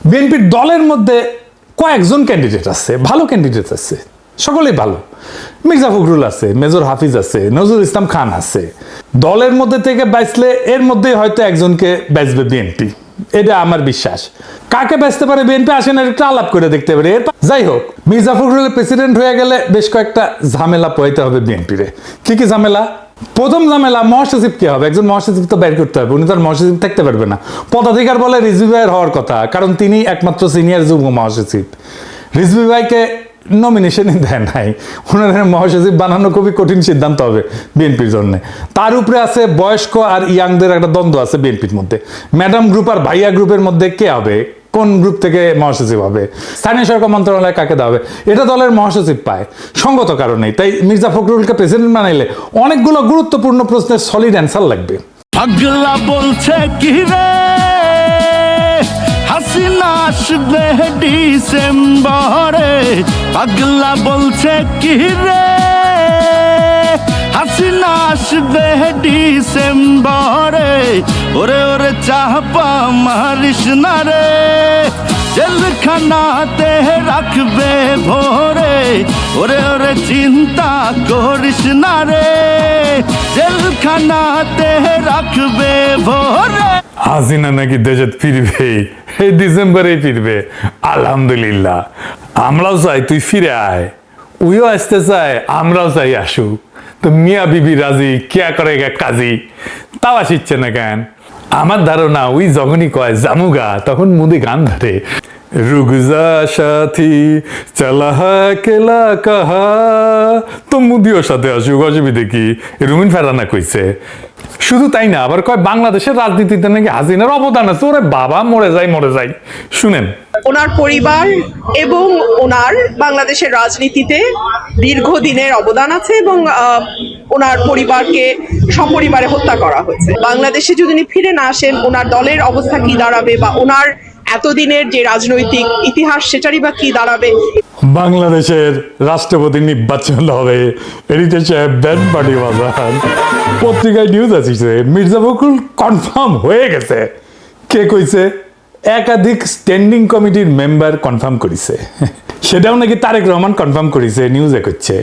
বিএনপির দলের মধ্যে কয়েকজন ক্যান্ডিডেট আছে, ভালো ক্যান্ডিডেট আছে, সকলেই ভালো। মির্জা ফখরুল আছে, মেজর হাফিজ আছে, নজরুল ইসলাম খান আছে। দলের মধ্যে থেকে বাঁচলে এর মধ্যেই হয়তো একজনকে বাঁচবে বিএনপি, এটা আমার বিশ্বাস। কাকে বাঁচতে পারে বিএনপি আসেন একটা আলাপ করে দেখতে পারে। যাই হোক, মির্জা ফখরুলের প্রেসিডেন্ট হয়ে গেলে বেশ কয়েকটা ঝামেলা পোহাইতে হবে বিএনপিরে। কি কি ঝামেলা? প্রথম ঝামেলা, মহাসচিব কি হবে? একজন মহাসচিব তো বের করতে হবে, উনি তো আর মহাসচিব থাকতে পারবে না। পদাধিকার বলে রিজভী ভাইয়ের হওয়ার কথা, কারণ তিনি একমাত্র সিনিয়র যুগ্ম মহাসচিব। রিজভী ভাইকে নমিনেশনই দেয় নাই, ওনাদের মহাসচিব বানানো খুবই কঠিন সিদ্ধান্ত হবে বিএনপির জন্য। তার উপরে আছে বয়স্ক আর ইয়াংদের একটা দ্বন্দ্ব আছে বিএনপির মধ্যে। ম্যাডাম গ্রুপ আর ভাইয়া গ্রুপের মধ্যে কে হবে, কোন গ্রুপ থেকে মহাসচিব হবে, স্থানীয় সরকার মন্ত্রণালয় কাকে দেওয়া হবে, এটা দলের মহাসচিব পায় সঙ্গত কারণেই। তাই মির্জা ফখরুলকে প্রেসিডেন্ট বানাইলে অনেকগুলো গুরুত্বপূর্ণ প্রশ্নের সলিড অ্যান্সার লাগবে। পাগলা বলছে কি রে, হাসিনা আসবে ডিসেম্বরে। পাগলা বলছে কি রে, হাসিনা আসবে ডিসেম্বরে। ওরে ওরে চাপা মারিস না রে, জেলখানাতে রাখবে ভোরে। ওরে ওরে চিন্তা করিস না রে, জেলখানাতে রাখবে ভোরে। হাসিনা নাকি দেশে ফিরবে, এই ডিসেম্বরে ফিরবে। আলহামদুলিল্লাহ, আমরাও চাই তুই ফিরে আয়, উইও আসতে চায়, আমরাও চাই আসুক। তো মিয়া বিবি রাজি, কেয়া করে কাজী, তাও আসিচ্ছে না কেন? আমার ধারণা ওই যখনই কয় জামুগা, তখন মুদি গান ধরে, রুগজা সাথী চলা কেলা কাহা, তো মুদিও সাথে আসুক, অসুবিধে কি? রুমিন ফেরানা কইছে। শুধু তাই না, আবার কয় বাংলাদেশের রাজনীতিতে নাকি হাসিনার অবদান আছে। ওরে বাবা, মরে যাই মরে যাই। শুনেন, ওনার পরিবার এবং ওনার বাংলাদেশের রাজনীতিতে দীর্ঘদিনের অবদান আছে এবং ওনার পরিবারকে সপরিবারে হত্যা করা হয়েছে। বাংলাদেশে যদি উনি ফিরে না আসেন, ওনার দলের অবস্থা কি দাঁড়াবে, বা ওনার এতদিনের যে রাজনৈতিক ইতিহাস সেটারই বা কি দাঁড়াবে। বাংলাদেশের রাষ্ট্রপতি নির্বাচন হবে, এডিটর সাহেব ব্যান্ড পার্টি বাজান। পত্রিকায় নিউজ আসছে মির্জা ফখরুল কনফার্ম হয়ে গেছে। কে কইছে? একাধিক স্ট্যান্ডিং কমিটির মেম্বার কনফার্ম করেছে। সেটাও নাকি তারেক রহমান কনফার্ম করেছে, নিউজে করছে।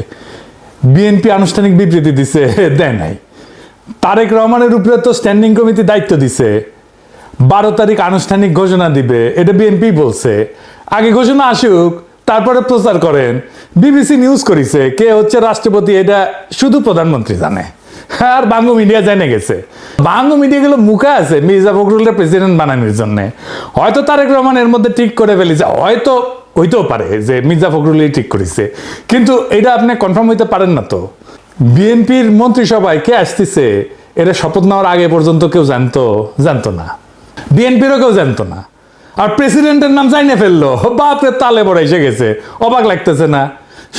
বিএনপি আনুষ্ঠানিক বিবৃতি দিছে, দেয় নাই। তারেক রহমানের উপরে তো স্ট্যান্ডিং কমিটি দায়িত্ব দিছে, 12 তারিখ আনুষ্ঠানিক ঘোষণা দিবে, এটা বিএনপি বলছে। আগে ঘোষণা আসুক, তারপরে প্রচার করেন। বিবিসি নিউজ করেছে, কে হচ্ছে রাষ্ট্রপতি এটা শুধু প্রধানমন্ত্রী জানে, আর বাংলা মিডিয়া জেনে গেছে। বাংলা মিডিয়াগুলো মুখে আছে মির্জা ফখরুলের প্রেসিডেন্ট বানানোর জন্য। হয়তো তারেক রহমান এর মধ্যে ঠিক করে ফেলেছে, হয়তো হইতেও পারে যে মির্জা ফখরুলই ঠিক করেছে, কিন্তু এটা আপনি কনফার্ম হইতে পারেন না। তো বিএনপির মন্ত্রিসভায় কে আসতেছে এটা শপথ নেওয়ার আগে পর্যন্ত কেউ জানতো না, বিএনপিরও কেউ জানতো না। আর প্রেসিডেন্টের নাম জানিয়ে ফেললো, বাপরে তালে বড় এসে গেছে। অবাক লাগতেছে না?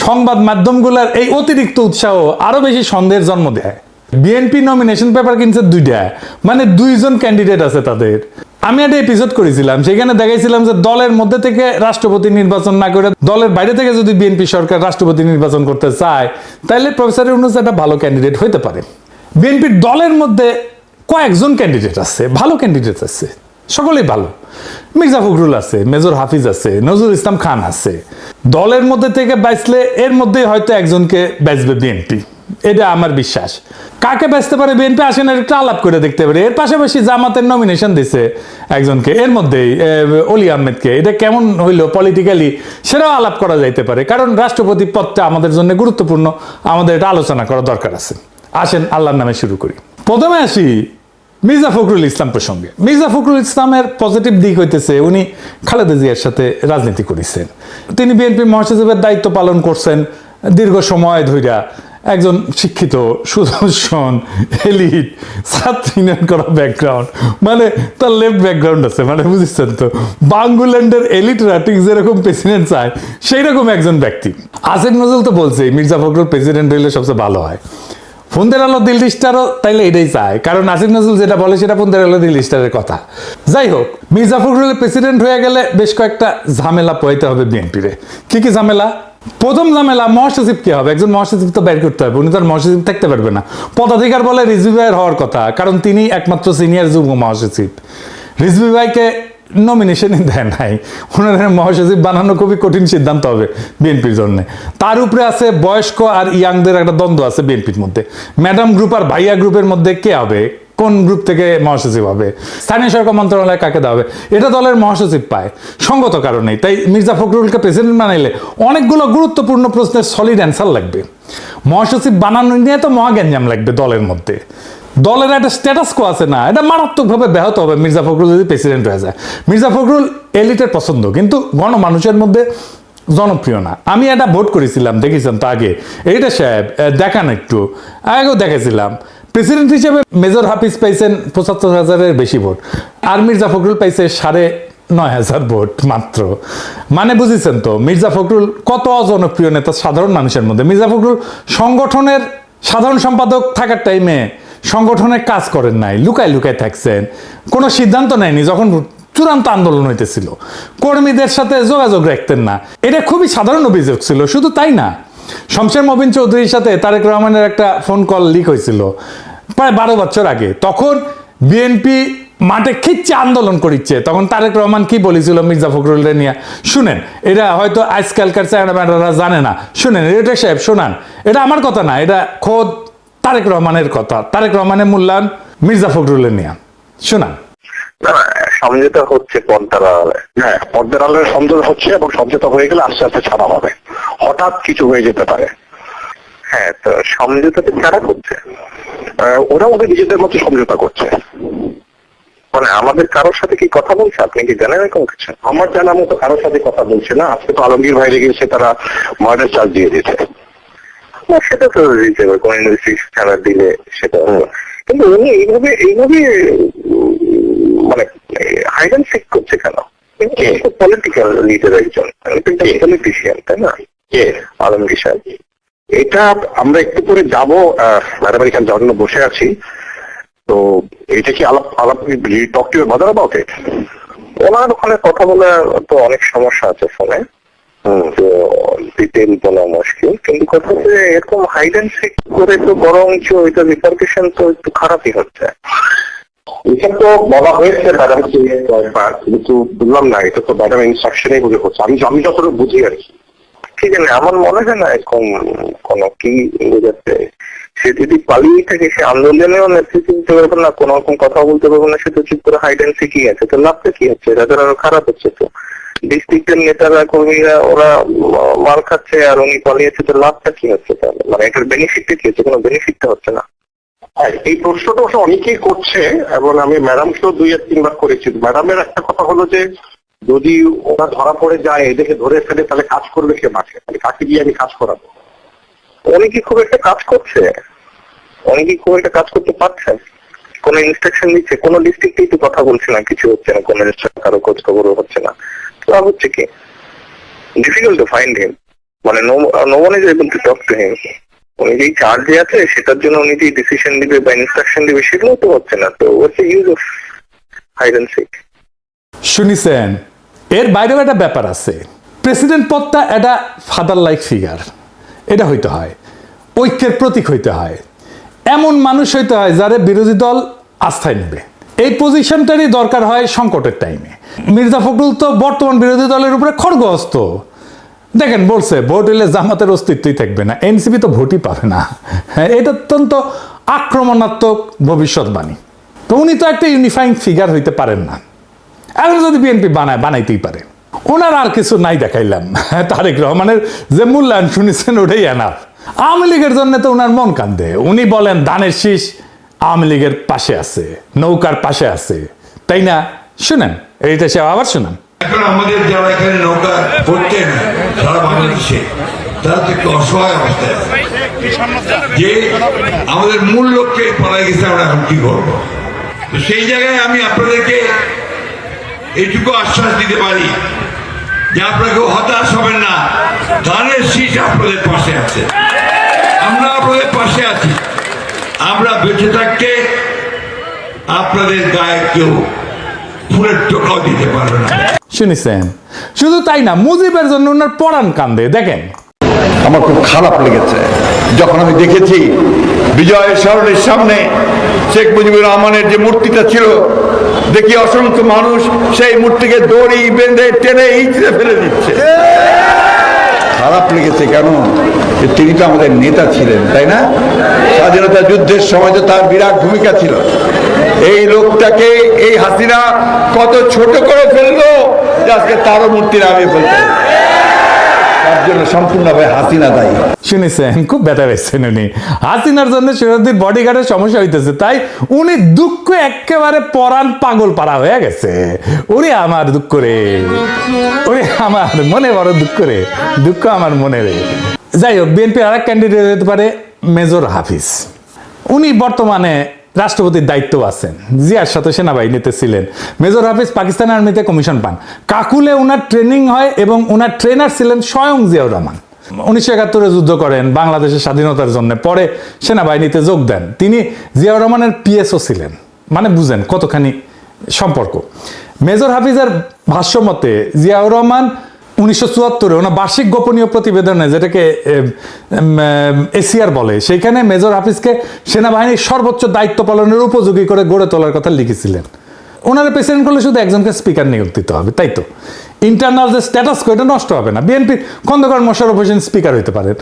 সংবাদ মাধ্যমগুলোর এই অতিরিক্ত উৎসাহ আরো বেশি সন্দেহের জন্ম দেয়। বিএনপি নমিনেশন পেপার কিনছে 2টা, মানে 2জন ক্যান্ডিডেট আছে তাদের। আমি একটা এপিসোড করেছিলাম, সেখানে দেখাইছিলাম যে দলের মধ্যে থেকে রাষ্ট্রপতি নির্বাচন না করে দলের বাইরে থেকে যদি বিএনপি সরকার রাষ্ট্রপতি নির্বাচন করতে চায়, তাহলে প্রফেসর ইউনূস একটা ভালো ক্যান্ডিডেট হইতে পারে। বিএনপির দলের মধ্যে কয়েকজন ক্যান্ডিডেট আছে, ভালো ক্যান্ডিডেট আছে, সকলেই ভালো। মির্জা ফখরুল আছে, মেজর হাফিজ আছে, নজরুল ইসলাম খান আছে। দলের মধ্যে থেকে বাঁচলে এর মধ্যেই হয়তো একজনকে বাঁচবে বিএনপি, এটা আমার বিশ্বাস। কাকে বাঁচতে পারে বিএনপি আসেন একটা আলাপ করে দেখতে পারে। এর পাশাপাশি জামাতের নমিনেশন দিছে একজনকে, এর মধ্যেই অলি আহমেদকে। এটা কেমন হইলো পলিটিক্যালি সেটাও আলাপ করা যাইতে পারে, কারণ রাষ্ট্রপতি পদটা আমাদের জন্য গুরুত্বপূর্ণ, আমাদের এটা আলোচনা করা দরকার আছে। আসেন আল্লাহর নামে শুরু করি। প্রথমে আসি মির্জা ফখরুল ইসলাম প্রসঙ্গে। মির্জা ফখরুল ইসলামের পজিটিভ দিক হইতেছে উনি খালেদা জিয়ার সাথে রাজনীতি করেছেন। তিনি বিএনপি মহাসচিবের দায়িত্ব পালন করছেন দীর্ঘ সময় ধইরা। একজন শিক্ষিত, সুদর্শন, এলিট, ছাত্র ইউনিয়ন করা ব্যাকগ্রাউন্ড, মানে তার লেফট ব্যাকগ্রাউন্ড আছে, মানে বুঝছেন তো। বাংলাদেশের এলিটরা ঠিক যেরকম প্রেসিডেন্ট চায় সেই রকম একজন ব্যক্তি। আসিফ নজরুল তো বলছে মির্জা ফখরুল প্রেসিডেন্ট হইলে সবচেয়ে ভালো হয়। ফোনদের আলো দিল্লি স্টারও তাইলে এটাই চায়, কারণ আসিফ নজরুল যেটা বলে সেটা ফোনদের আলো দিল্লি স্টারের কথা। যাই হোক, মির্জা ফখরুলের প্রেসিডেন্ট হয়ে গেলে বেশ কয়েকটা ঝামেলা পোহাইতে হবে বিএনপিরে। কি কি ঝামেলা? প্রথম ঝামেলা, মহাসচিব কি হবে? একজন মহাসচিব তো বের করতে হবে, উনি তো আর মহাসচিব থাকতে পারবে না। পদাধিকার বলে রিজভী ভাইয়ের হওয়ার কথা, কারণ তিনি একমাত্র সিনিয়র যুগ্ম মহাসচিব। রিজভী ভাইকে নমিনেশনই দেয় নাই। ওনাদের মহাসচিব বানানো খুবই কঠিন সিদ্ধান্ত হবে বিএনপির জন্য। তার উপরে আছে বয়স্ক আর ইয়াংদের একটা দ্বন্দ্ব আছে বিএনপির মধ্যে। ম্যাডাম গ্রুপ আর ভাইয়া গ্রুপের মধ্যে কে হবে, কোন গ্রুপ থেকে মহাসচিব হবে, স্থানীয় সরকার মন্ত্রণালয় কাকে দেওয়া হবে, এটা দলের মহাসচিব পায় সঙ্গত কারণেই। তাই মির্জা ফখরুলকে প্রেসিডেন্ট বানাইলে অনেকগুলো গুরুত্বপূর্ণ প্রশ্নের সলিড অ্যান্সার লাগবে। মহাসচিব বানানো নিয়ে তো মহাগ্যাঞ্জাম লাগবে দলের মধ্যে। দলের একটা স্ট্যাটাস কো আছে না, এটা মারাত্মকভাবে ব্যাহত হবে মির্জা ফখরুল যদি প্রেসিডেন্ট হয়ে যায়। মির্জা ফখরুল এলিটের পছন্দ, কিন্তু গণমানুষের মধ্যে জনপ্রিয় না। আমি এটা ভোট করেছিলাম, দেখেছেন তো আগে, এইটা সাহেব দেখান একটু আগেও দেখেছিলাম। প্রেসিডেন্ট হিসেবে মেজর হাফিজ পাইছেন ৭৫,০০০-এর বেশি ভোট, আর মির্জা ফখরুল পাইছে ৯৫,০০০ ভোট মাত্র। মানে বুঝেছেন তো মির্জা ফখরুল কত অজনপ্রিয় নেতা সাধারণ মানুষের মধ্যে। মির্জা ফখরুল সংগঠনের সাধারণ সম্পাদক থাকার টাইমে সংগঠনে কাজ করেন নাই, লুকায় লুকায় থাকছেন, কোনো সিদ্ধান্ত নেয়নি যখন চূড়ান্ত আন্দোলন হইতেছিল, কর্মীদের সাথে যোগাযোগ রাখতেন না। এটা খুবই সাধারণ অভিযোগ ছিল। শুধু তাই না, শমশের মবিন চৌধুরীর সাথে তারেক রহমানের একটা ফোন কল লিক হয়েছিল প্রায় ১২ বছর আগে। তখন বিএনপি মাঠে খিচ্ছে আন্দোলন করিচ্ছে, তখন তারেক রহমান কি বলেছিল মির্জা ফখরুলের নিয়ে শুনেন। এটা হয়তো আজকালকার চ্যানেলম্যানরা জানে না, শুনেন এটা সাহেব শোনান। এটা আমার কথা না, এটা খোদ তারেক রহমানের কথা। তারেক রহমানের মূল্যায়ন মির্জা ফখরুলের নিয়ে শোনান। সমঝোতা হচ্ছে পর্দার আড়ালে, হ্যাঁ পর্দার আড়ালে সমঝোতা হচ্ছে, এবং সমঝোতা হয়ে গেলে আস্তে আস্তে ছাড়া হবে, হঠাৎ কিছু হয়ে যেতে পারে। হ্যাঁ, তো সমঝোতাতে কারা করছে? ওরা ওদের নিজেদের মতো সমঝোতা করছে। মানে আমাদের কারোর সাথে কি কথা বলছে আপনি কি জানেন এরকম কিছু? আমার জানা মতো কারোর সাথে কথা বলছে না। আজকে তো আলমগীর বাইরে গিয়েছে, তারা মার্ডার চার্জ দিয়ে দিতে, সেটা তো দিতে হবে, কোন ইন্ডাস্ট্রি ছাড়া দিলে সেটা। কিন্তু উনি এইভাবে মানে হাইড অ্যান্ড সিক করছে কেন? পলিটিক্যাল লিডার একজন, পলিটিশিয়ান, তাই না? আলমগীর সাহেব, এটা আমরা একটু করে যাবো। ম্যাডাম এখানে জন্য বসে আছি, তো এটা কি আলাপ talk to mother about it? ওনার ওখানে কথা বলে তো অনেক সমস্যা আছে ফোনে, তো ডিটেল বলা মুশকিল। কিন্তু কথা হচ্ছে এরকম হাইড অ্যান্ড সিক করে তো বরঞ্চ এটা রিপারকেশন তো একটু খারাপই হচ্ছে। এটা তো বলা হয়েছে ম্যাডামকে কয়েকবার, কিন্তু বুঝলাম না এটা তো ম্যাডাম ইনস্ট্রাকশনেই বুঝে হচ্ছে। আমি যতটা বুঝি আর কি, ঠিক আছে, আমার মনে হয় না এরকম কোন কি বোঝাচ্ছে। সে যদি পালিয়ে থাকে, সে আন্দোলনেও নেতৃত্ব দিতে পারবে না, কোন রকম কথা বলতে পারবে না, সে তো চুপ করে হাইড অ্যান্ড সিকই আছে। তো লাভটা কি হচ্ছে? তাদের আরো খারাপ হচ্ছে। তো ডিস্ট্রিক্টের নেতারা কর্মীরা ওরা মাল খাচ্ছে আর উনি পালিয়েছে, তো লাভটা কি হচ্ছে তাহলে? মানে এটার বেনিফিটটা কি হচ্ছে? কোনো বেনিফিটটা হচ্ছে না। এই প্রশ্নটা অবশ্য অনেকেই করছে, এবং আমি ম্যাডামকেও ২-৩ বার করেছি। ম্যাডামের একটা কথা হলো যে যদি ওরা ধরা পড়ে যায়, এদেরকে ধরে ফেলে, তাহলে কাজ করবে কে মাঠে? তাহলে কাকে দিয়ে আমি কাজ করাবো? উনি কি খুব একটা কাজ করছে? উনি কি খুব একটা কাজ করতে পারছে? কোন ইনস্ট্রাকশন দিচ্ছে? কোন ডিস্ট্রিক্টেই তো কথা বলছে না, কিছু হচ্ছে না, কোন কারো খোঁজ খবরও হচ্ছে না। তো হচ্ছে কি, ডিফিকাল্ট টু ফাইন্ড হিম, মানে no one is able to talk to him. উনি যেই চার্জে আছে সেটার জন্য উনি যে ডিসিশন দিবে বা ইনস্ট্রাকশন দিবে সেগুলো তো হচ্ছে না। তো what's the use of hide and seek? শুনিছেন, এর বাইরেও একটা ব্যাপার আছে। প্রেসিডেন্ট পদটা একটা ফাদার লাইক ফিগার, এটা হইতে হয়, ঐক্যের প্রতীক হইতে হয়, এমন মানুষ হইতে হয় যারে বিরোধী দল আস্থায় নেবে। এই পজিশনটারই দরকার হয় সংকটের টাইমে। মির্জা ফখরুল তো বর্তমান বিরোধী দলের উপরে খড়গহস্ত। দেখেন বলছে ভোট হলে জামাতের অস্তিত্বই থাকবে না, এনসিপি তো ভোটই পাবে না। হ্যাঁ, এটা অত্যন্ত আক্রমণাত্মক ভবিষ্যৎবাণী। তো উনি তো একটা ইউনিফাইং ফিগার হইতে পারেন না। এখন যদি বিএনপি বানাইতেই পারে, ওনার আর কিছু নাই দেখাইলাম। তারেক রহমানের যে মূল্যায়ন শুনেছেন ওটাই এনাফ। আওয়ামী লীগের জন্য তো ওনার মন কান্দে। উনি বলেন ধানের শীষ আওয়ামী লীগের পাশে আছে, নৌকার পাশে আছে, তাই না? শুনেন এইটা, সে আবার শুনেন। এখন আমাদের যারা এখানে নৌকা করতেন সারা বাংলাদেশে, তারা তো একটু অসহায় অবস্থায় যে আমাদের মূল লক্ষ্যে পড়ায় গেছে, আমরা এখন কি করবো? তো সেই জায়গায় আমি আপনাদেরকে এইটুকু আশ্বাস দিতে পারি যে আপনারা কেউ হতাশ হবেন না। ধানের শীষ আপনাদের পাশে আছে, আমরা আপনাদের পাশে আছি। আমরা বেঁচে থাকতে আপনাদের গায়ে কেউ ফুলের টোকাও দিতে পারবে না। শুনেছেন? শুধু তাই না, মুজিবের জন্য ওনার পরাণ কান্দে। দেখেন, আমার খুব খারাপ লেগেছে যখন আমি দেখেছি বিজয় সরণির সামনে শেখ মুজিবুর রহমানের যে মূর্তিটা ছিল দেখি অসংখ্য মানুষ সেই মূর্তিকে দড়ি বেঁধে টেনে ইঁচড়ে ফেলে দিচ্ছে। খারাপ লেগেছে কেন? যে তিনি তো আমাদের নেতা ছিলেন, তাই না? স্বাধীনতা যুদ্ধের সময় তো তার বিরাট ভূমিকা ছিল। এই লোকটাকে এই হাসিনা কত ছোট করে ফেললো যে আজকে তারও মূর্তি নামিয়ে ফেলতে, তার জন্য সম্পূর্ণভাবে হাসিনা দায়ী। শুনেছেন, খুব ব্যথা পেয়েছেন উনি। হাসিনার জন্য শরীয়দ্দির বডিগার্ডের সমস্যা হইতেছে, তাই উনি দুঃখ একেবারে পরাণ পাগল পাড়া হয়ে গেছে। ওরে আমার দুঃখ রে, ওরে আমার মনে বড় দুঃখ রে, দুঃখ আমার মনে রে। যাই হোক, বিএনপির আর এক ক্যান্ডিডেট হতে পারে মেজর হাফিজ। উনি বর্তমানে রাষ্ট্রপতির দায়িত্ব আছেন, জিয়ার সাথে সেনাবাহিনীতে ছিলেন। মেজর হাফিজ পাকিস্তান আর্মিতে কমিশন পান, কাকুলে ওনার ট্রেনিং হয় এবং ওনার ট্রেনার ছিলেন স্বয়ং জিয়াউর রহমান। 1971 যুদ্ধ করেন বাংলাদেশের স্বাধীনতার জন্য, পরে সেনাবাহিনীতে যোগ দেন। তিনি জিয়াউর রহমানের পিএসও ছিলেন, মানে বুঝেন কতখানি সম্পর্ক। মেজর হাফিজের ভাষ্যমতে জিয়াউর রহমান 1974 ওনার বার্ষিক গোপনীয় প্রতিবেদনে, যেটাকে এসিআর বলে, সেইখানে মেজর হাফিজকে সেনাবাহিনীর সর্বোচ্চ দায়িত্ব পালনের উপযোগী করে গড়ে তোলার কথা লিখেছিলেন। ওনারা প্রেসিডেন্ট করলে শুধু একজনকে স্পিকার নিয়োগ দিতে হবে, তাই তো? ইন্টারনাল যে স্ট্যাটাস কো এটা নষ্ট হবে না। বিএনপি খন্দকার মোশাররফ হোসেন স্পিকার হইতে পারেন।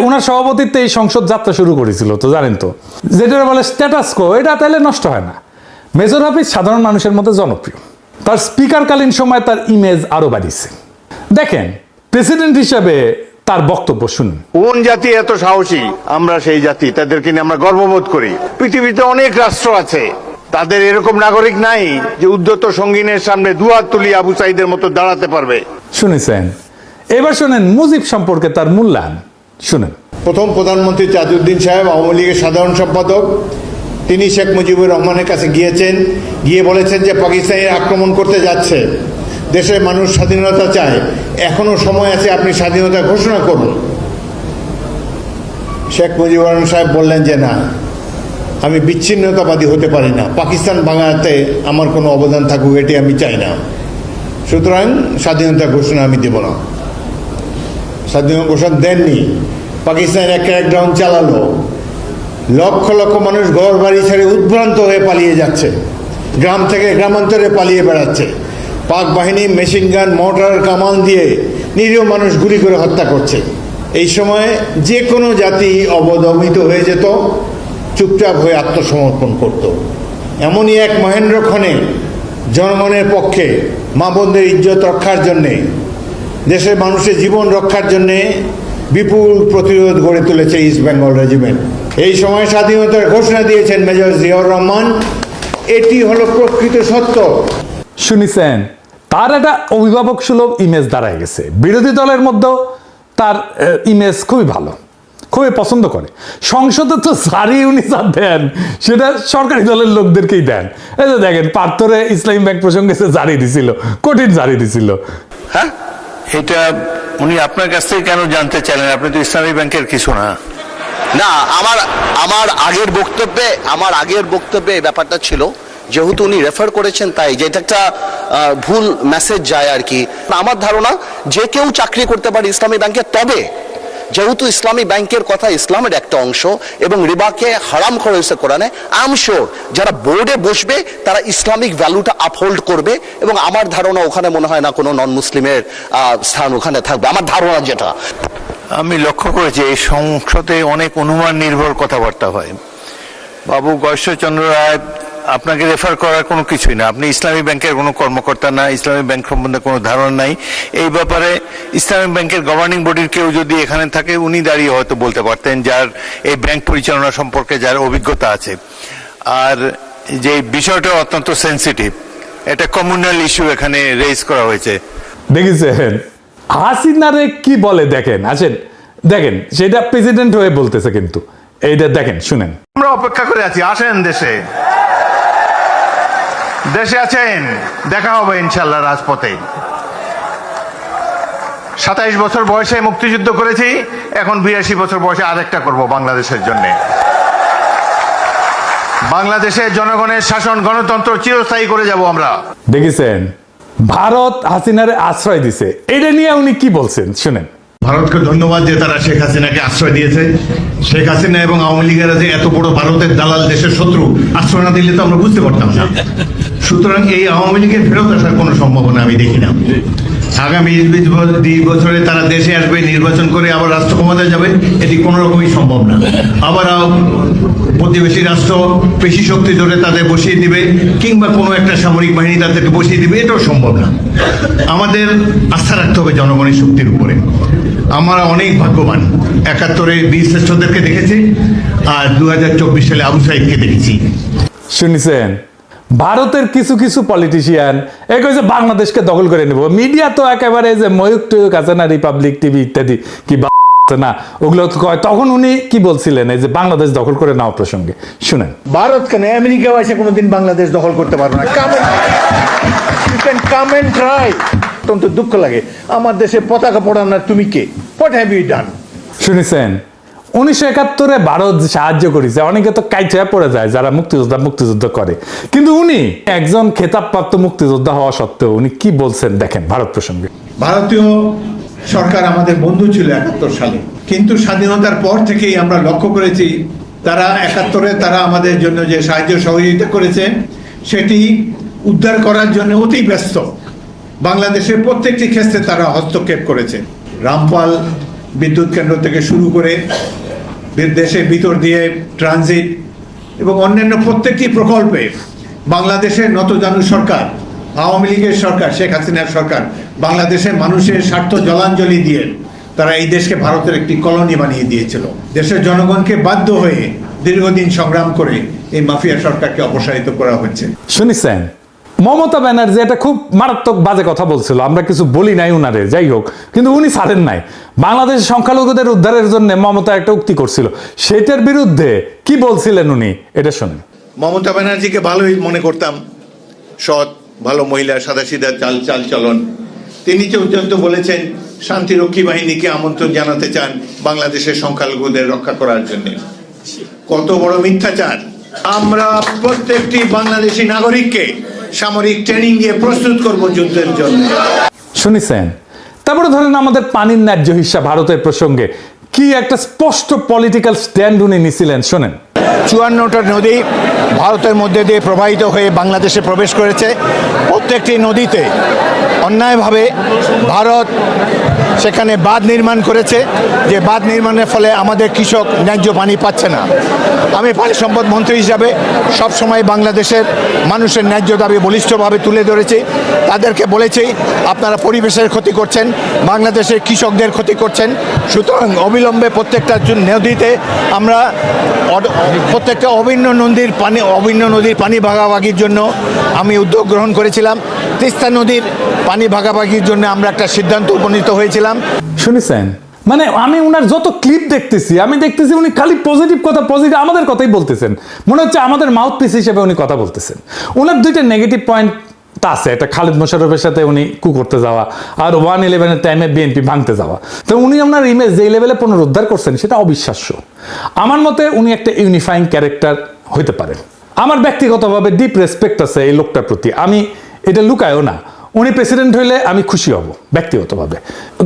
ওনার সভাপতিত্বে এই সংসদ যাত্রা শুরু করেছিল, তো জানেন তো, যেটা বলে স্ট্যাটাস কো, এটা তাহলে নষ্ট হয় না। মেজর হাফিজ সাধারণ মানুষের মধ্যে জনপ্রিয়, তার স্পিকারকালীন সময় তার ইমেজ আরো বাড়িয়েছে। দেখেন, প্রেসিডেন্ট হিসেবে তার বক্তব্য শুনুন। কোন জাতি এত সাহসী? আমরা সেই জাতি, তাদেরকে নিয়ে আমরা গর্ববোধ করি। পৃথিবীতে অনেক রাষ্ট্র আছে, তাদের এরকম নাগরিক নাই যে উদ্ধত সঙ্গিনের সামনে দুহাত তুলি আবু সাইদের মতো দাঁড়াতে পারবে। শুনেছেন? এবার শুনেন মুজিব সম্পর্কে তার মূল্যায়ন শুনেন। প্রথম প্রধানমন্ত্রী তাজউদ্দিন সাহেব, আওয়ামী লীগের সাধারণ সম্পাদক, তিনি শেখ মুজিবুর রহমানের কাছে গিয়েছেন, গিয়ে বলেছেন যে পাকিস্তানি আক্রমণ করতে যাচ্ছে, দেশের মানুষ স্বাধীনতা চায়, এখনো সময় আছে, আপনি স্বাধীনতা ঘোষণা করুন। শেখ মুজিবুর রহমান সাহেব বললেন যে না, আমি বিচ্ছিন্নতাবাদী হতে পারি না, পাকিস্তান ভাঙাতে আমার কোনো অবদান থাকুক এটি আমি চাই না, সুতরাং স্বাধীনতা ঘোষণা আমি দেব না। স্বাধীনতা ঘোষণা দেননি, পাকিস্তানের একটা ক্র্যাকডাউন চালালো, লক্ষ লক্ষ মানুষ ঘর বাড়ি ছেড়ে উদ্ভ্রান্ত হয়ে পালিয়ে যাচ্ছে, গ্রাম থেকে গ্রামান্তরে পালিয়ে বেড়াচ্ছে। পাক বাহিনী মেশিন গান, মোটর, কামান দিয়ে নিরীহ মানুষ গুলি করে হত্যা করছে। এই সময়ে যে কোনো জাতি অবদমিত হয়ে যেত, চুপচাপ হয়ে আত্মসমর্পণ করত। এমনই এক মহেন্দ্রক্ষণে জনগণের পক্ষে, মা বোনদের ইজ্জত রক্ষার জন্যে, দেশের মানুষের জীবন রক্ষার জন্যে বিপুল প্রতিরোধ গড়ে তুলেছে ইস্ট বেঙ্গল রেজিমেন্ট। এই সময় স্বাধীনতার ঘোষণা দিয়েছেন মেজর জিয়াউর রহমান। এটি হলো প্রকৃত সত্য। শুনেছেন? তার একটা অভিভাবক সুলভ ইমেজ দাঁড়ায় গেছে। বিরোধী দলের মধ্যেও তার ইমেজ খুবই ভালো, খুবই পছন্দ করে। সংসদে তো সারি উনি যা দেন সেটা সরকারি দলের লোকদেরকেই দেন। এই যে দেখেন, পার্থরে ইসলামী ব্যাংক প্রসঙ্গে সে জারি দিছিল, কঠিন জারি দিছিল। হ্যাঁ, এটা উনি আপনার কাছ থেকে কেন জানতে চাইলেন? আপনি তো ইসলামী ব্যাংকের কিছু না। না, আমার আগের বক্তব্যে এই ব্যাপারটা ছিল, যেহেতু উনি রেফার করেছেন তাই, যে এটা একটা ভুল মেসেজ যায় আর কি। আমার ধারণা যে কেউ চাকরি করতে পারে ইসলামী ব্যাংকে, তবে যেহেতু ইসলামী ব্যাংকের কথা ইসলামের একটা অংশ এবং রিবাকে হারাম করা হয়েছে কোরআনে, আই এম শিওর যারা বোর্ডে বসবে তারা ইসলামিক ভ্যালুটা আপহোল্ড করবে, এবং আমার ধারণা ওখানে মনে হয় না কোনো নন মুসলিমের স্থান ওখানে থাকবে, আমার ধারণা যেটা। আমি লক্ষ্য করেছি এই সংসদে অনেক অনুমান নির্ভর কথাবার্তা হয়। বাবু গয়েশ্বরচন্দ্র রায় আপনাকে রেফার করার কোনো কিছুই না, আপনি ইসলামী ব্যাংকের কোনো কর্মকর্তা না, ইসলামী ব্যাংক সম্বন্ধে কোনো ধারণা নাই। এই ব্যাপারে ইসলামী ব্যাংকের গভর্নিং বডির কেউ যদি এখানে থাকে, উনি দাঁড়িয়ে হয়তো বলতে পারতেন, যার এই ব্যাংক পরিচালনা সম্পর্কে যার অভিজ্ঞতা আছে। আর যে বিষয়টা অত্যন্ত সেন্সিটিভ, এটা কমিউনাল ইস্যু এখানে রেজ করা হয়েছে। দেখেছেন হাসিনারে কি বলে? দেখেন, আসেন দেখেন, সেটা প্রেসিডেন্ট হয়ে বলতেছে, কিন্তু এইটা দেখেন, শুনেন। আমরা অপেক্ষা করে আছি, আসেন দেশে, দেশে আছেন, দেখা হবে ইনশাল্লাহ রাজপথে। 27 বছর বয়সে মুক্তিযুদ্ধ করেছি, এখন 82 বছর বয়সে আরেকটা করব বাংলাদেশের জন্য। বাংলাদেশের জনগণের শাসন, গণতন্ত্র চিরস্থায়ী করে যাব আমরা। দেখেছেন, ভারত হাসিনারে আশ্রয় দিছে, এটা নিয়ে উনি কি বলছেন শুনেন। ভারতকে ধন্যবাদ যে তারা শেখ হাসিনাকে আশ্রয় দিয়েছে। শেখ হাসিনা এবং আওয়ামী লীগেরা যে এত বড় ভারতের দালাল, দেশের শত্রু, আশ্রয় না দিলে তো আমরা বুঝতে পারতাম না। সুতরাং এই আওয়ামী লীগের ফেরত আসার কোনো সম্ভাবনা আমি দেখি না। আগামী 20 বছরে তারা দেশে আসবে, নির্বাচন করে আবার রাষ্ট্র ক্ষমতায় যাবে, এটি কোনো রকমই সম্ভব না। আবার প্রতিবেশী রাষ্ট্র পেশি শক্তি ধরে তাদের বসিয়ে দিবে, কিংবা কোনো একটা সামরিক বাহিনী তাদেরকে বসিয়ে দিবে, এটাও সম্ভব না। আমাদের আস্থা রাখতে হবে জনগণের শক্তির উপরে। আমরা অনেক ভাগ্যবান, 71-এ বীর শ্রেষ্ঠদেরকে দেখেছি, আর 2024 সালে আবু সাইদকে দেখেছি। শুনেছেন, ভারতের কিছু কিছু পলিটিশিয়ান এই কইছে বাংলাদেশকে দখল করে নেব। মিডিয়া তো একেবারে যে ময়ূক টয়ুক আছে না, রিপাবলিক টিভি ইত্যাদি কি আছে না, ওগুলো তো কয়। তখন উনি কি বলছিলেন এই যে বাংলাদেশ দখল করে নেওয়া প্রসঙ্গে, শুনেন। ভারত কেন, আমেরিকাও এসে কোনোদিন বাংলাদেশ দখল করতে পারবে না। Come and try. অত্যন্ত দুঃখ লাগে, আমার দেশে পতাকা পোড়ানোর তুমি কে? What have you done? শুনেছেন, 1971-এ ভারত সাহায্য করেছে, অনেকে তো কাইট হয়ে পড়ে যায় যারা মুক্তিযুদ্ধ করে, কিন্তু উনি একজন খেতাবপ্রাপ্ত মুক্তিযোদ্ধা হওয়া সত্ত্বেও উনি কি বলছেন দেখেন ভারত প্রসঙ্গে। ভারতীয় সরকার আমাদের বন্ধু ছিল 71 সালে, কিন্তু স্বাধীনতার পর থেকেই আমরা লক্ষ্য করেছি তারা 71-এ তারা আমাদের জন্য যে সাহায্য সহযোগিতা করেছে সেটি উদ্ধার করার জন্য অতি ব্যস্ত। বাংলাদেশের প্রত্যেকটি ক্ষেত্রে তারা হস্তক্ষেপ করেছে। রামপাল বিদ্যুৎ কেন্দ্র থেকে শুরু করে দেশের ভিতর দিয়ে ট্রানজিট এবং অন্যান্য প্রত্যেকটি প্রকল্পে বাংলাদেশের নতজানু সরকার, আওয়ামী লীগের সরকার, শেখ হাসিনার সরকার বাংলাদেশের মানুষের স্বার্থ জলাঞ্জলি দিয়ে তারা এই দেশকে ভারতের একটি কলোনি বানিয়ে দিয়েছিল। দেশের জনগণকে বাধ্য হয়ে দীর্ঘদিন সংগ্রাম করে এই মাফিয়া সরকারকে অপসারিত করা হচ্ছে। শুনেছেন, মমতা ব্যানার্জি এটা খুব মারাত্মক বাজে কথা বলছিল, আমরা কিছু বলি নাই উনারে, যাই হোক, কিন্তু উনি ছাড়েন নাই। বাংলাদেশের সংখ্যালঘুদের উদ্ধারের জন্য মমতা একটা উক্তি করছিল, সেটার বিরুদ্ধে কি বলছিলেন উনি, এটা শুনেন। মমতা ব্যানার্জিকে ভালোই মনে করতাম, সৎ ভালো মহিলা, সাদাসিধা চাল চলন। তিনি পর্যন্ত বলেছেন শান্তিরক্ষী বাহিনীকে আমন্ত্রণ জানাতে চান বাংলাদেশের সংখ্যালঘুদের রক্ষা করার জন্য। কত বড় মিথ্যাচার! আমরা প্রত্যেকটি বাংলাদেশি নাগরিককে সামরিক ট্রেনিং দিয়ে প্রস্তুত করব যুদ্ধের জন্য। শুনেছেন, তারপরে ধরেন আমাদের পানির ন্যায্য হিসাব ভারতের প্রসঙ্গে কি একটা স্পষ্ট পলিটিক্যাল স্ট্যান্ড উনি নিছিলেন, শোনেন। 54টা নদী ভারতের মধ্যে দিয়ে প্রবাহিত হয়ে বাংলাদেশে প্রবেশ করেছে। প্রত্যেকটি নদীতে অন্যায়ভাবে ভারত সেখানে বাঁধ নির্মাণ করেছে, যে বাঁধ নির্মাণের ফলে আমাদের কৃষক ন্যায্য পানি পাচ্ছে না। আমি পানি সম্পদ মন্ত্রী হিসাবে সবসময় বাংলাদেশের মানুষের ন্যায্য দাবি বলিষ্ঠভাবে তুলে ধরেছি। তাদেরকে বলেছি আপনারা পরিবেশের ক্ষতি করছেন, বাংলাদেশের কৃষকদের ক্ষতি করছেন, সুতরাং অবিলম্বে প্রত্যেকটা নদীতে আমরা প্রত্যেকটা অভিন্ন নদীর পানি ভাগাভাগির জন্য আমি উদ্যোগ গ্রহণ করেছিলাম। তিস্তা নদীর পানি ভাগাভাগির জন্য আমরা একটা সিদ্ধান্ত উপনীত হয়েছিলাম। শুনেছেন, মানে আমি উনার যত ক্লিপ দেখতেছি, আমি দেখতেছি উনি খালি পজিটিভ কথা, পজিটিভ আমাদের কথাই বলতেছেন, মনে হচ্ছে আমাদের মাউথ পিস হিসেবে উনি কথা বলতেছেন। উনার দুইটা নেগেটিভ পয়েন্ট আছে, একটা খালেদ মোশাররফের সাথে উনি করতে যাওয়া, আর 1/11-এর টাইমে বিএনপি ভাঙতে যাওয়া। তো উনি আপনার ইমেজ যে লেভেলে পুনরুদ্ধার করছেন সেটা অবিশ্বাস্য। আমার মতে উনি একটা ইউনিফাইং ক্যারেক্টার হইতে পারেন। আমার ব্যক্তিগতভাবে ডিপ রেসপেক্ট আছে এই লোকটার প্রতি, আমি এটা লুকায়ও না। উনি প্রেসিডেন্ট হইলে আমি খুশি হব ব্যক্তিগতভাবে,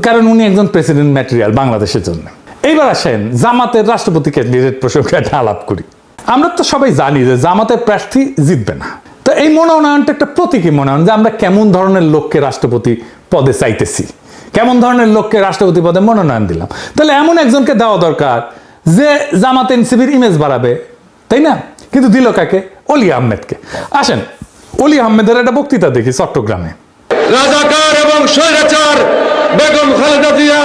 কারণ উনি একজন প্রেসিডেন্ট ম্যাটেরিয়াল বাংলাদেশের জন্য। এইবার আসেন জামাতের রাষ্ট্রপতি ক্যান্ডিডেট প্রসঙ্গে একটা আলাপ করি। আমরা তো সবাই জানি যে জামাতের প্রার্থী জিতবে না। তো এই মনোনয়নটা একটা প্রতীকী মনোনয়ন, যে আমরা কেমন ধরনের লোককে রাষ্ট্রপতি পদে চাইতেছি, কেমন ধরনের লোককে রাষ্ট্রপতি পদে মনোনয়ন দিলাম। তাহলে এমন একজনকে দেওয়া দরকার যে জামাত এনসিপির ইমেজ বাড়াবে, তাই না? কিন্তু দিল কাকে? অলি আহমেদকে। আসেন অলি আহমেদের একটা বক্তৃতা দেখি চট্টগ্রামে। রাজাকার এবং স্বৈরাচার বেগম খালেদা জিয়া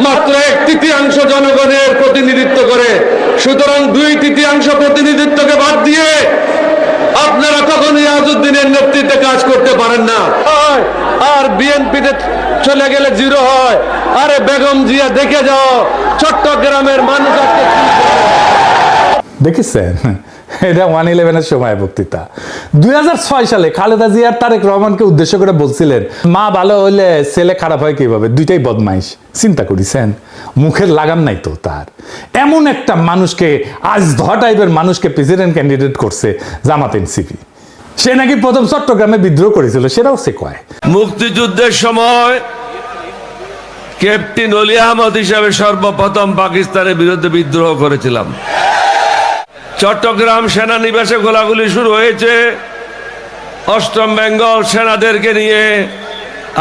মাত্র 1/3 জনগণের প্রতিনিধিত্ব করে, সুতরাং 2/3 প্রতিনিধিত্বকে বাদ দিয়ে আপনারা কখনোই আজউদ্দিনের নেতৃত্বে কাজ করতে পারেন না। আর বিএনপিতে চলে গেলে 0 হয়। আরে বেগম জিয়া দেখে যাও চট্টগ্রামের মানুষ দেখেছেন, এটা 1/11-এর সময় বক্তৃতা। 2006 সালে খালেদা জিয়া তারেক রহমানকে উদ্দেশ্য করে বলছিলেন, মা ভালো হইলে ছেলে খারাপ হয় কিভাবে, দুইটাই বদমাইশ। চিন্তা করেছেন, মুখের লাগাম নাই তো তার। এমন একটা মানুষকে, আজ ধোয়া টাইপের মানুষকে প্রেসিডেন্ট ক্যান্ডিডেট করছে জামাত এনসিপি। সে নাকি প্রথম চট্টগ্রামে বিদ্রোহ করেছিল, সেটাও সে কয়। মুক্তিযুদ্ধের সময় ক্যাপ্টেন অলি আহমদ হিসাবে সর্বপ্রথম পাকিস্তানের বিরুদ্ধে বিদ্রোহ করেছিলাম। চট্টগ্রাম সেনানিবাসে গোলাগুলি শুরু হয়েছে, অষ্টম বেঙ্গল সেনাদেরকে নিয়ে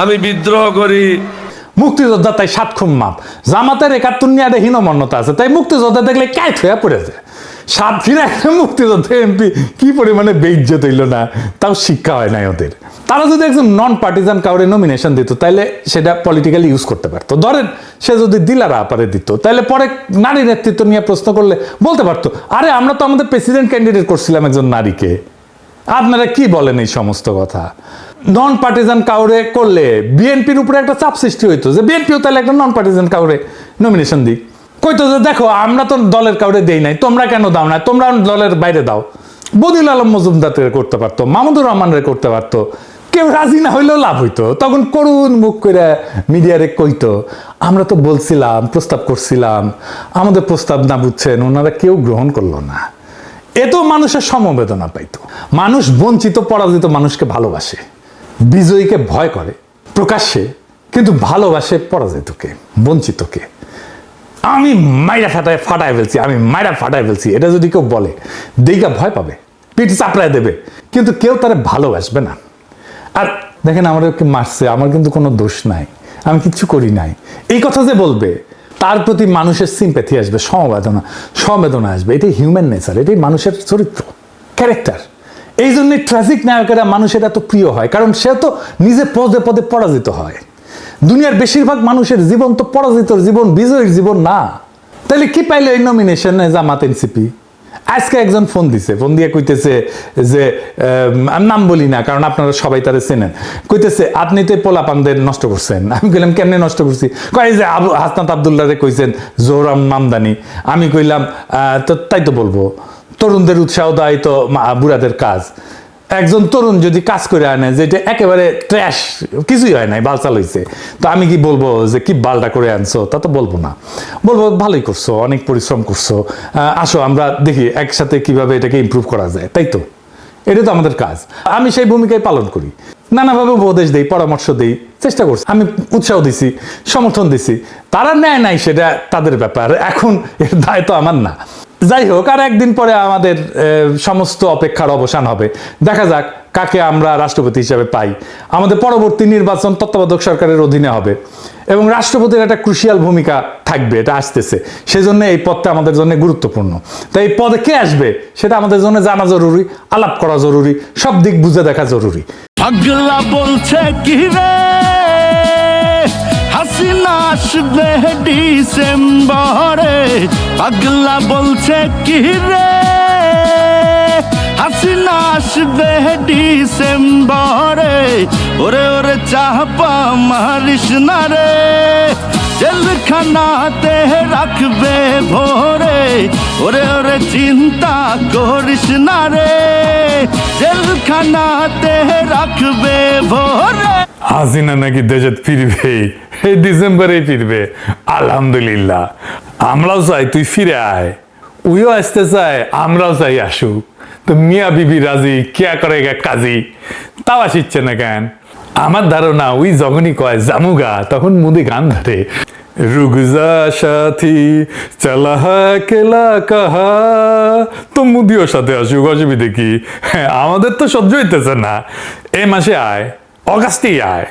আমি বিদ্রোহ করি। মুক্তিযোদ্ধা তাই সাতক্ষণ মাপ, জামাতের 71 নিয়ে একটা হীনমন্যতা আছে, তাই মুক্তিযোদ্ধা দেখলে ক্যাট হয়ে পড়েছে। সাতক্ষীরা একটা মুক্তিযোদ্ধা এমপি কি পরিমাণে বেইজ্জত হইল না, তাও শিক্ষা হয় নাই ওদের। তারা যদি একজন নন পার্টিজান কাউরে নমিনেশন দিত, তাইলে সেটা পলিটিক্যালি ইউজ করতে পারতো। ধরেন সে যদি দিলারা আপারে দিত, তাহলে পরে নারী নেতৃত্ব নিয়ে প্রশ্ন করলে বলতে পারতো, আরে আমরা তো আমাদের প্রেসিডেন্ট ক্যান্ডিডেট করছিলাম একজন নারীকে, আপনারা কি বলেন এই সমস্ত কথা। নন পার্টিজান কাউরে করলে বিএনপির উপরে একটা চাপ সৃষ্টি হইতো যে বিএনপিও তাহলে একটা নন পার্টিজান কাউরে নমিনেশন দিক। কইতো যে দেখো আমরা তো দলের কাউরে দেই নাই, তোমরা কেন দাও না, তোমরা দলের বাইরে দাও। বদিউল আলম মজুমদারের করতে পারতো, মাহমুদুর রহমানের করতে পারতো, কেউ রাজি না হইলেও লাভ হইতো। তখন করুণ মুখ করে মিডিয়ারে কইতো আমরা তো বলছিলাম, প্রস্তাব করছিলাম, আমাদের প্রস্তাব না বুঝছেন, ওনারা কেউ গ্রহণ করলো না। এত মানুষের সমবেদনা পাইতো। মানুষ বঞ্চিত পরাজিত মানুষকে ভালোবাসে, বিজয়ীকে ভয় করে প্রকাশ্যে, কিন্তু ভালোবাসে পরাজিতকে, বঞ্চিতকে। আমি মাইরা ফাটায় ফেলছি, আমি মাইরা ফাটায় ফেলছি, এটা যদি কেউ বলে দিঘা ভয় পাবে, পিঠ চাপড়ায় দেবে, কিন্তু কেউ তারা ভালোবাসবে না। আর দেখেন আমাদেরকে মারছে, আমার কিন্তু কোনো দোষ নাই, আমি কিচ্ছু করি নাই, এই কথা যে বলবে তার প্রতি মানুষের সিম্প্যাথি আসবে, সমবেদনা আসবে। এটাই হিউম্যান নেচার, এটাই মানুষের চরিত্র, ক্যারেক্টার। এই জন্যই ট্র্যাজিক নায়কেরা মানুষের এত প্রিয় হয়, কারণ সে তো নিজে পদে পদে পরাজিত হয়। দুনিয়ার বেশিরভাগ মানুষের জীবন তো পরাজিতর জীবন, বিজয়ীর জীবন না। তাহলে কি পাইলো এই নমিনেশনে জামাত এনসিপি? আজকে একজন ফোন দিছে, ফোন দিয়ে কইতেছে যে আমি নাম বলি না কারণ আপনারা সবাই তারা চেনেন, কইতেছে আপনি তো পোলাপানদের নষ্ট করছেন। আমি কইলাম কেমনে নষ্ট করছি? কয় যে হাসনাত আব্দুল্লাহরে কইছেন জোহরাম মামদানি। আমি কইলাম তো তাই তো বলবো, তরুণদের উৎসাহ দেয় তো বুড়াদের কাজ। একজন তরুণ যদি কাজ করে আনে যেটা একেবারে ট্র্যাশ, কিছুই হয় নাই, বালচাল হয়েছে, তো আমি কি বলবো যে কি বালটা করে আনছো? তা তো বলবো না, বলবো ভালোই করছো, অনেক পরিশ্রম করছো, আসো আমরা দেখি একসাথে কিভাবে এটাকে ইমপ্রুভ করা যায়। তাই তো, এটা তো আমাদের কাজ। আমি সেই ভূমিকায় পালন করি, নানাভাবে উপদেশ দিই, পরামর্শ দিই, চেষ্টা করছি, আমি উৎসাহ দিছি, সমর্থন দিছি। তারা নেয় নাই সেটা তাদের ব্যাপার, এখন এর দায় তো আমার না। যাই হোক, আর একদিন পরে আমাদের সমস্ত অপেক্ষার অবসান হবে। দেখা যাক কাকে আমরা রাষ্ট্রপতি হিসাবে পাই। আমাদের পরবর্তী নির্বাচন তত্ত্বাবধায়ক সরকারের অধীনে হবে এবং রাষ্ট্রপতির একটা ক্রুশিয়াল ভূমিকা থাকবে, এটা আসতেছে। সেজন্য এই পদটা আমাদের জন্য গুরুত্বপূর্ণ। তাই এই পদে কে আসবে সেটা আমাদের জন্য জানা জরুরি, আলাপ করা জরুরি, সব দিক বুঝে দেখা জরুরি। পাগলা বলছে কি রে হাসিনা আসবে ডিসেম্বরে, পাগলা বলছে কি রে হাসিনা আসবে ডিসেম্বরে, ওরে ওরে চাপা মারিস না রে, জেলখানাতে রাখবে ভোরে, ওরে ওরে চিন্তা করিস না রে, জেলখানাতে রাখবে ভোরে। হাসিনা নাকি দেশে ফিরবে, এই ডিসেম্বরেই ফিরবে, আলহামদুলিল্লাহ। আমরাও চাই তুই ফিরে আয়, উইও আসতে চায়, আমরাও চাই আসুক। তো মিয়া বিবি রাজি, কে করে কাজী, তাও আসিচ্ছে না কেন? আমার ধারণা ওই যখনই কয় জামুগা, তখন মুদি গান ধরে, রুগজা সাথী চলা কেলা কাহা, তো মুদিও সাথে আসুক, অসুবিধে কি? হ্যাঁ, আমাদের তো সহ্য হইতেছে না। এই মাসে আয়, অগাস্টেই আয়।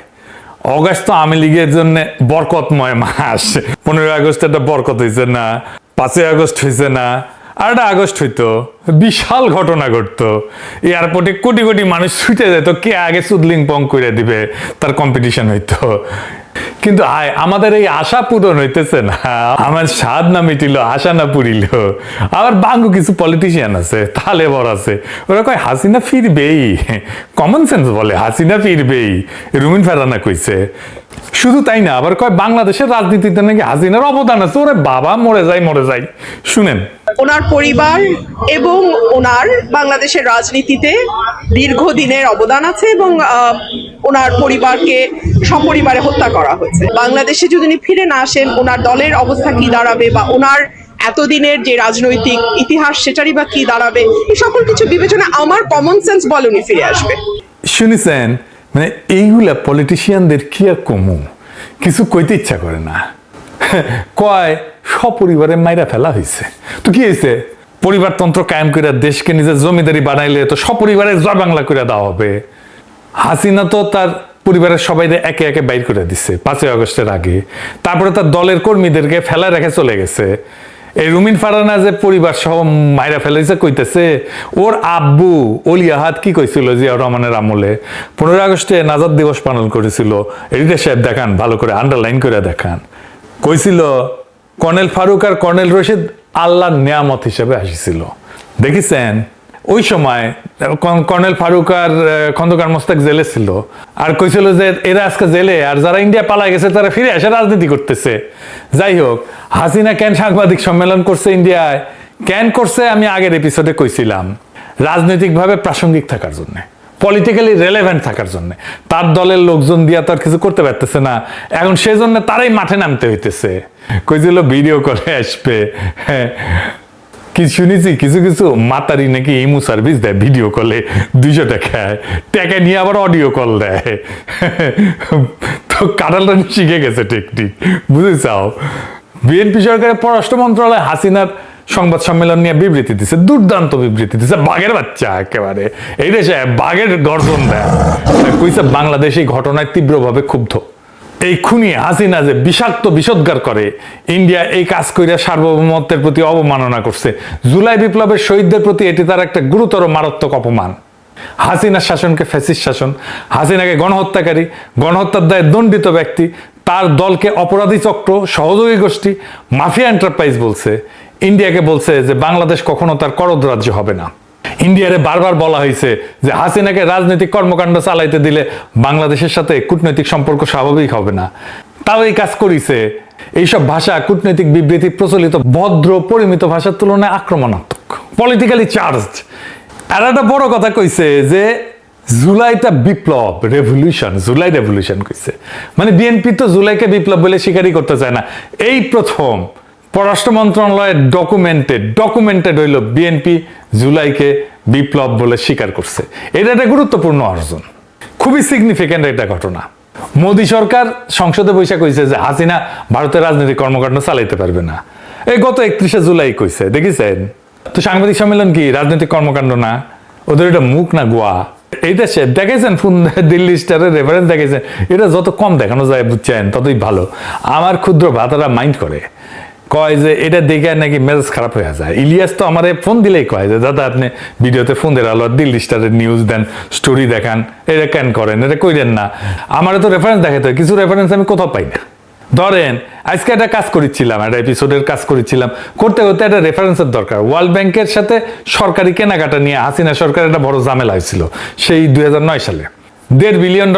অগাস্ট তো আওয়ামী লীগের জন্য বরকতময় মাস। 15 আগস্ট একটা বরকত হয়েছে না, 5 আগস্ট হয়েছে না, আর একটা আগস্ট হইতো, বিশাল ঘটনা ঘটতো। এয়ারপোর্টে কোটি কোটি মানুষ ছুটে যেত, কে আগে সুদলিং পং করে দিবে, তার কম্পিটিশন হইতো। কিন্তু আমাদের এই আশা পূরণ হইতেছে না। আমার স্বাদ না মিটিল, আশা না পুরিল। আবার বাঙ্গু কিছু পলিটিশিয়ান আছে, তাহলে বড় আছে, ওরা কয় হাসিনা ফিরবেই, কমন সেন্স বলে হাসিনা ফিরবেই, রুমিন ফারহানা কইছে। শুধু তাই না, আবার কয় বাংলাদেশের রাজনীতিতে নাকি হাসিনার অবদান আছে। ওরে বাবা, মরে যাই। শুনেন, ওনার পরিবার এবং ওনার বাংলাদেশের রাজনীতিতে দীর্ঘদিনের অবদান আছে এবং ওনার পরিবারকে সপরিবারে হত্যা করা হয়েছে। বাংলাদেশে যদি উনি ফিরে না আসেন, ওনার দলের অবস্থা কি দাঁড়াবে বা ওনার এতদিনের যে রাজনৈতিক ইতিহাস সেটারই বা কি দাঁড়াবে, এই সকল কিছু বিবেচনা আমার কমন সেন্স বলে উনি ফিরে আসবে। শুনেছেন, মানে এইগুলা পলিটিশিয়ানদের কি আর কমু, কিছু কইতে ইচ্ছা করে না। কয় সপরিবারে মাইরা ফেলা হয়েছে। তো কি হয়েছে? পরিবারতন্ত্র কায়েম করে দেশকে নিজের জমিদারি বানাইলে তো সপরিবারে জয় বাংলা করে দেওয়া হবে। হাসিনা তো তার পরিবারের সবাই একে একে বাইর করে দিচ্ছে 5ই আগস্টের আগে। তারপরে তার দলের কর্মীদেরকে ফেলা রেখে চলে গেছে। এই রুমিন ফারহানা যে পরিবার সহ মাইরা ফেলাইছে কইতেছে, ওর আব্বু অলি আহাদ কি কইছিল জিয়াউর রহমানের আমলে 15 আগস্টে নাজাত দিবস পালন করেছিল। এডিটর সাহেব দেখান, ভালো করে আন্ডারলাইন করে দেখান। কইছিল কর্নেল ফারুক আর কর্নেল রশিদ আল্লাহর নিয়ামত হিসেবে আসিছিল। দেখেছেন ওই সময় কর্নেল ফারুক আর খন্দকার মোস্তাক জেলে ছিল, আর কইছিল যে এরা আজকে জেলে, আর যারা ইন্ডিয়া পালায় গেছে তারা ফিরে এসে রাজনীতি করতেছে। যাই হোক, হাসিনা কেন সাংবাদিক সম্মেলন করছে ইন্ডিয়ায়, কেন করছে আমি আগের এপিসোডে কইছিলাম, রাজনৈতিকভাবে প্রাসঙ্গিক থাকার জন্য, পলিটিক্যালি রেলেভেন্ট থাকার জন্য। তার দলের লোকজন দিয়া তো আর কিছু করতে পারতেছে না, এখন সেই জন্য তারাই মাঠে নামতে হইতেছে। কইছিল ভিডিও কলে আসবে। হ্যাঁ, কি শুনেছি কিছু কিছু মাতারি নাকি ইমু সার্ভিস দেয়, ভিডিও কলে 200 টাকা নিয়ে আবার অডিও কল দেয়। তো কাটালটা শিখে গেছে টেকনিক, বুঝেছাও। বিএনপি সরকারের পররাষ্ট্র মন্ত্রণালয় হাসিনার সংবাদ সম্মেলন নিয়ে বিবৃতি দিছে, দুর্দান্ত বিবৃতি দিছে, বাঘের বাচ্চা একেবারে। এই দেশে বাঘের গর্জন দেয়। কইছে বাংলাদেশ এই ঘটনায় তীব্রভাবে ক্ষুব্ধ। এই খুনি হাসিনা যে বিষাক্ত বিষোদ্গার করে, ইন্ডিয়া এই কাজ কইরা সার্বভৌমত্বের প্রতি অবমাননা করছে। জুলাই বিপ্লবের শহীদদের প্রতি এটি তার একটা গুরুতর মারাত্মক অপমান। হাসিনার শাসনকে ফ্যাসিস্ট শাসন, হাসিনাকে গণহত্যাকারী, গণহত্যার দায়ে দণ্ডিত ব্যক্তি, তার দলকে অপরাধী চক্র, সহযোগী গোষ্ঠী, মাফিয়া এন্টারপ্রাইজ বলছে। ইন্ডিয়াকে বলছে যে বাংলাদেশ কখনো তার করদ রাজ্য হবে না। ইন্ডিয়ারে বারবার বলা হয়েছে যে হাসিনাকে রাজনৈতিক কর্মকাণ্ড চালাইতে দিলে বাংলাদেশের সাথে কূটনৈতিক সম্পর্ক স্বাভাবিক হবে না। তাও এই কাজ করিছে। এইসব ভাষা, কূটনৈতিক বিবৃতি প্রচলিত ভদ্র পরিমিত ভাষার তুলনায় আক্রমণাত্মক, পলিটিক্যালি চার্জড। আর একটা বড় কথা কইছে যে জুলাইটা বিপ্লব, রেভলিউশন, জুলাই রেভলিউশন কইছে। মানে বিএনপি তো জুলাইকে বিপ্লব বলে স্বীকারই করতে চায় না। এই প্রথম পররাষ্ট্র মন্ত্রণালয়ের ডকুমেন্টেড হইল বিএনপি জুলাইকে বিপ্লব বলে স্বীকার করছে। এটা একটা গুরুত্বপূর্ণ অর্জন, খুবই সিগনিফিক্যান্ট একটা ঘটনা। মোদী সরকার সংসদে বৈশা কইছে যে হাসিনা ভারতের রাজনৈতিক কর্মকাণ্ড চালাইতে পারবে না। এই গত 31শে জুলাই কইছে, দেখেছেন? তো সাংবাদিক সম্মেলন কি রাজনৈতিক কর্মকাণ্ড না? ওদের এটা মুখ না গোয়া? এই দেশে দেখেছেন ফোন দিল্লি স্টারের রেফারেন্স দেখেছেন, এটা যত কম দেখানো যায় বুঝছেন ততই ভালো। আমার ক্ষুদ্র ভাতারা মাইন্ড করে, কয় যে এটা দেখে নাকি মেজাজ খারাপ হয়ে যায়। ইলিয়াস তো আমার ফোন দিলেই কয় যে দাদা আপনি ভিডিওতে ফোন দেন, আলো দিল্লি স্টারের নিউজ দেন, স্টোরি দেখান, এটা কেন করেন, এটা কইরেন না। আমার তো রেফারেন্স দেখাতে হয়, কিছু রেফারেন্স আমি কোথাও পাই না। ধরেন আজকে একটা কাজ করেছিলাম, একটা এপিসোডের কাজ করেছিলাম, করতে করতে একটা রেফারেন্সের দরকার। ওয়ার্ল্ড ব্যাংকের সাথে সরকারি কেনাকাটা নিয়ে হাসিনা সরকার একটা বড় ঝামেলা হয়েছিল সেই 2009 সালে। $1.5 বিলিয়ন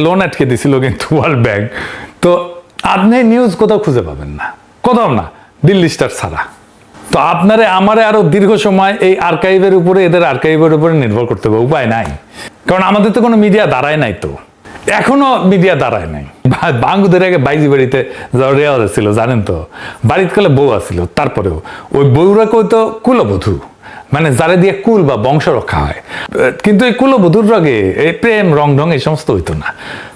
লোন আটকে দিছিল কিন্তু ওয়ার্ল্ড ব্যাংক। তো আপনি নিউজ কোথাও খুঁজে পাবেন না, কোথাও না, দিল্লি স্টার ছাড়া। তো আপনারে আমারে আরো দীর্ঘ সময় এই আর্কাইভের উপরে, এদের আর্কাইভের উপরে নির্ভর করতে হবে, উপায় নাই। কারণ আমাদের তো কোনো মিডিয়া দাঁড়ায় নাই, তো এখনো মিডিয়া দাঁড়ায় নাই। বাঙ্গুদের আগে বাইজি বাড়িতে যাওয়ার রেওয়াজ ছিল জানেন তো, বাড়িতে কালে বউ আসছিল, তারপরেও ওই বউরা কইতো কুলবধূ, মানে যারে দিয়ে কুল বা বংশ রক্ষা হয়। কিন্তু এই কুলবধূর রগে এই প্রেম রং ঢং এই সমস্ত হইতো না,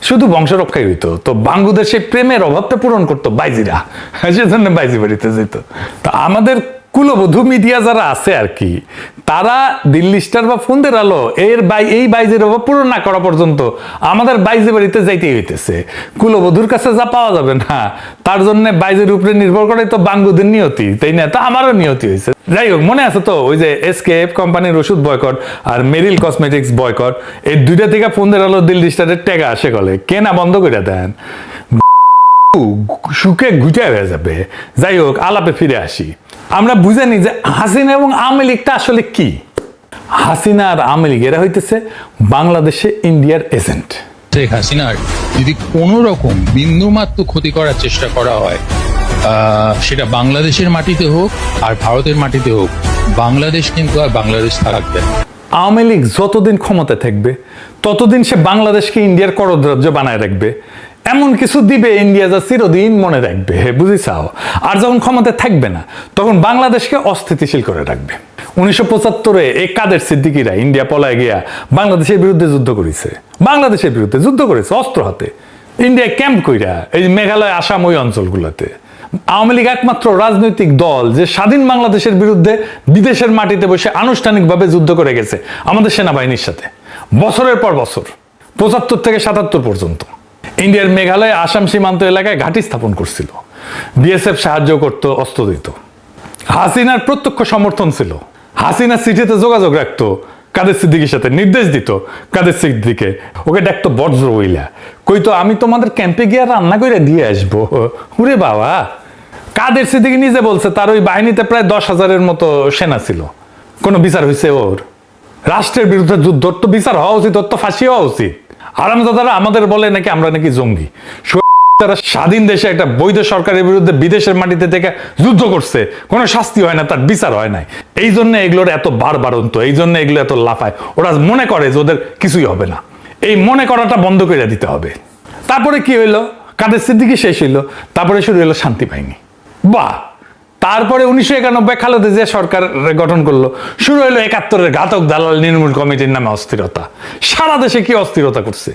শুধু বংশ রক্ষাই হইতো। তো বাঙ্গুদের সেই প্রেমের অভাবটা পূরণ করতো বাইজিরা, সেজন্য বাইজি বাড়িতে যেত। তো আমাদের কুলবধূ মিডিয়া যারা আছে আর কি, তারা দিল্লি স্টার বা ফোনদের আলো এই বাইজের অভাব পূরণ না করা পর্যন্ত আমাদের বাইজে বাড়িতে যাইতেই হইতেছে। কুলবধূর কাছে যা পাওয়া যাবে না, তার জন্য বাইজের উপরে নির্ভর করে তো বাঙ্গুদের নিয়তি, তাই না? তা আমারও নিয়তি হয়েছে। যাই হোক, মনে আছে তো ওই যে SKF কোম্পানির ওষুধ বয়কট আর মেরিল কসমেটিক্স বয়কট, এই দুইটা থেকে ফোনদের আলো দিল্লি স্টারের টেকা আসে গলে, কেনা বন্ধ করে দেন, সুখে ঘুটে হয়ে যাবে। যাই হোক, আলাপে ফিরে আসি। আমরা বুঝে নিই যে হাসিনা এবং আওয়ামী লীগটা আসলে কি। হাসিনা আর আওয়ামী লীগ এরা হইতেছে বাংলাদেশে ইন্ডিয়ার এজেন্ট। শেখ হাসিনার যদি কোনো রকম বিন্দুমাত্র ক্ষতি করার চেষ্টা করা হয়, সেটা বাংলাদেশের মাটিতে হোক আর ভারতের মাটিতে হোক, বাংলাদেশ কিন্তু আর বাংলাদেশ থাকবে না। আওয়ামী লীগ যতদিন ক্ষমতা থাকবে ততদিন সে বাংলাদেশকে ইন্ডিয়ার করদ রাজ্য বানায় রাখবে, এমন কিছু দিবে ইন্ডিয়া যা চিরদিন মনে রাখবে, বুঝিছাও। আর যখন ক্ষমতা থাকবে না তখন বাংলাদেশকে অস্থিতিশীল করে রাখবে। 1975-এ এই কাদের সিদ্দিকিরা ইন্ডিয়া পলায় গিয়া বাংলাদেশের বিরুদ্ধে যুদ্ধ করেছে, অস্ত্র হাতে। ইন্ডিয়া ক্যাম্প কইরা এই মেঘালয়, আসাম, ওই অঞ্চলগুলোতে। আওয়ামী লীগ একমাত্র রাজনৈতিক দল যে স্বাধীন বাংলাদেশের বিরুদ্ধে বিদেশের মাটিতে বসে আনুষ্ঠানিকভাবে যুদ্ধ করে গেছে আমাদের সেনাবাহিনীর সাথে, বছরের পর বছর, 75 থেকে 77 পর্যন্ত। ইন্ডিয়ার মেঘালয়, আসাম সীমান্ত এলাকায় ঘাঁটি স্থাপন করছিল, বিএসএফ সাহায্য করত, অস্ত্র দিত। হাসিনার প্রত্যক্ষ সমর্থন ছিল। হাসিনা সিটিতে যোগাযোগ রাখতো কাদের সিদ্দিকির সাথে, নির্দেশ দিত কাদের সিদ্দিকে, ওকে ডাকতো বজ্র বইলা, কইতো আমি তোমাদের ক্যাম্পে গিয়ে রান্না করে দিয়ে আসবো। ওরে বাবা, কাদের সিদ্দিকি নিজে বলছে তার ওই বাহিনীতে প্রায় 10,000-এর মতো সেনা ছিল। কোনো বিচার হয়েছে ওর? রাষ্ট্রের বিরুদ্ধে যুদ্ধ, তো বিচার হওয়া উচিত, ওর তো ফাঁসি হওয়া উচিত। আরামজাদারা আমাদের বলে নাকি আমরা নাকি জঙ্গি। তারা স্বাধীন দেশে একটা বৈধ সরকারের বিরুদ্ধে বিদেশের মাটিতে থেকে যুদ্ধ করছে, কোনো শাস্তি হয় না, তার বিচার হয় নাই। এই জন্য এগুলোর এত বারবারন্ত, এই জন্য এগুলো এত লাফায়। ওরা মনে করে যে ওদের কিছুই হবে না। এই মনে করাটা বন্ধ করে দিতে হবে। তারপরে কি হইলো? কাদের সিদ্দিকি শেষ হইলো, তারপরে শুরু হলো শান্তি বাহিনী। বাহ! তারপরে 1991 খালেদা জিয়া সরকার গঠন করলো, শুরু হলো 71-এর ঘাতক দালাল নির্মূল কমিটির নামে অস্থিরতা। সারা দেশে কি অস্থিরতা করছে,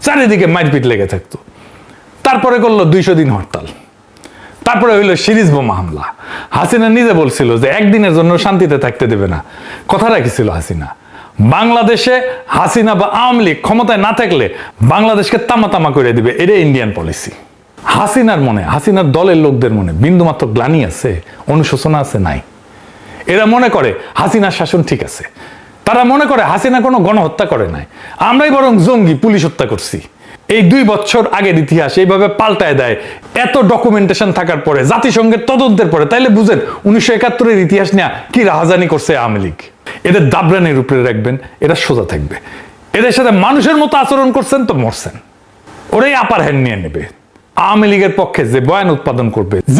চারিদিকে মারপিট লেগে থাকতো। তারপরে করলো 200 দিন হরতাল, তারপরে হইলো সিরিজ বোমা হামলা। হাসিনা নিজে বলছিল যে একদিনের জন্য শান্তিতে থাকতে দেবে না, কথা রাখিছিল হাসিনা। বাংলাদেশে হাসিনা বা আওয়ামী লীগ ক্ষমতায় না থাকলে বাংলাদেশকে তামা তামা করে দিবে, এটা ইন্ডিয়ান পলিসি। হাসিনার মনে, হাসিনার দলের লোকদের মনে বিন্দুমাত্র গ্লানি আছে, অনুশোচনা আছে? নাই। এরা মনে করে হাসিনার শাসন ঠিক আছে। তারা মনে করে হাসিনা কোনো গণহত্যা করে নাই, আমরাই বরং জঙ্গি, পুলিশ হত্যা করছি। এই 2 বছর আগের ইতিহাস এইভাবে পাল্টায় দেয় এত ডকুমেন্টেশন থাকার পরে, জাতিসংঘের তদন্তের পরে। তাইলে বুঝেন 1971-এর ইতিহাস নিয়ে কি রাহাজানি করছে আওয়ামী লীগ। এদের দাবরানের উপরে রাখবেন, এরা সোজা থাকবে। এদের সাথে মানুষের মতো আচরণ করছেন তো মরছেন, ওরাই আপার হ্যান্ড নিয়ে নেবে। আওয়ামী লীগের পক্ষে যে বয়ান উৎপাদন করবে, যে